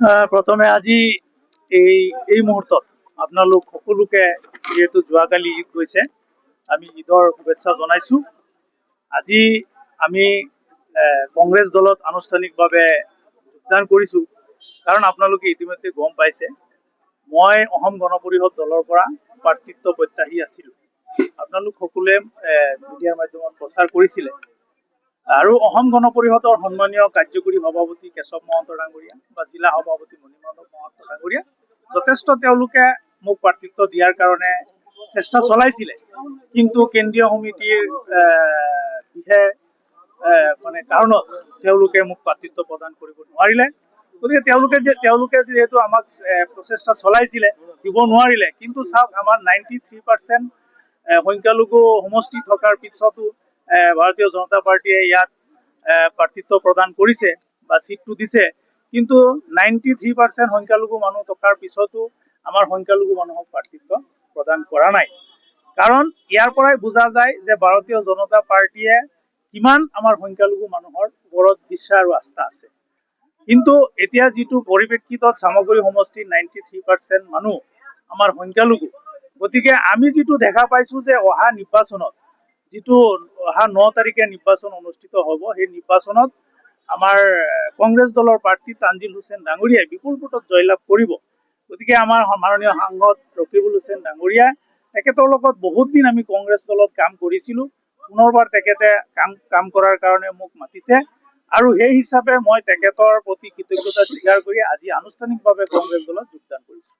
প্ৰথমে আজি এই মুহূৰ্তত আপোনালোক সকলোকে যিহেতু যোৱাকালি ঈদ গৈছে, আমি ঈদৰ শুভেচ্ছা জনাইছো। আজি আমি কংগ্ৰেছ দলত আনুষ্ঠানিকভাৱে যোগদান কৰিছো, কাৰণ আপোনালোকে ইতিমধ্যে গম পাইছে মই অসম গণ পৰিষদ দলৰ পৰা প্ৰাৰ্থিত্ব প্ৰত্যাশী আছিলো। আপোনালোক সকলোৱে মিডিয়াৰ মাধ্যমত প্ৰচাৰ কৰিছিলে। আৰু অসম গণ পৰিষদৰ সন্মানীয় কাৰ্যকৰী সভাপতি কেশৱ মহন্ত ডাঙৰীয়া বা জিলা সভাপতি মণিমাধৱ মহন্ত ডাঙৰীয়া যথেষ্ট তেওঁলোকে মোক প্ৰাৰ্থিত্ব দিয়াৰ কাৰণে চেষ্টা চলাইছিলে, কিন্তু কেন্দ্ৰীয় সমিতিৰ বিশেষ কাৰণত তেওঁলোকে মোক প্ৰাৰ্থিত্ব প্ৰদান কৰিব নোৱাৰিলে। গতিকে তেওঁলোকে যিহেতু আমাক প্ৰচেষ্টা চলাইছিলে, দিব নোৱাৰিলে। কিন্তু চাওক, আমাৰ 93% সংখ্যালঘু সমষ্টি থকাৰ পিছতো ভাৰতীয় জনতা পাৰ্টীয়ে ইয়াত প্ৰাৰ্থিত্ব প্ৰদান কৰিছে বা চিটটো দিছে, কিন্তু 93% সংখ্যালঘু মানুহ থকাৰ পিছতো আমাৰ সংখ্যালঘু মানুহক প্ৰাৰ্থিত্ব প্ৰদান কৰা নাই। কাৰণ ইয়াৰ পৰাই বুজা যায় যে ভাৰতীয় জনতা পাৰ্টীয়ে কিমান আমাৰ সংখ্যালঘু মানুহৰ ওপৰত বিশ্বাস আৰু আস্থা আছে। কিন্তু এতিয়া যিটো পৰিপ্ৰেক্ষিতত চামগুৰি সমষ্টিৰ 93% মানুহ আমাৰ সংখ্যালঘু, গতিকে আমি যিটো দেখা পাইছো যে অহা নিৰ্বাচনত, যিটো অহা 9 তাৰিখে নিৰ্বাচন অনুষ্ঠিত হ'ব, সেই নিৰ্বাচনত আমাৰ কংগ্ৰেছ দলৰ প্ৰাৰ্থী তানজিল হুছেইন ডাঙৰীয়াই বিপুল ভোটত জয়লাভ কৰিব। গতিকে আমাৰ মাননীয় সাংসদ ৰকিবুল হুছেইন ডাঙৰীয়া, তেখেতৰ লগত বহুত দিন আমি কংগ্ৰেছ দলত কাম কৰিছিলো। পুনৰবাৰ তেখেতে কাম কৰাৰ কাৰণে মোক মাতিছে, আৰু সেই হিচাপে মই তেখেতৰ প্ৰতি কৃতজ্ঞতা স্বীকাৰ কৰি আজি আনুষ্ঠানিকভাৱে কংগ্ৰেছ দলত যোগদান কৰিছো।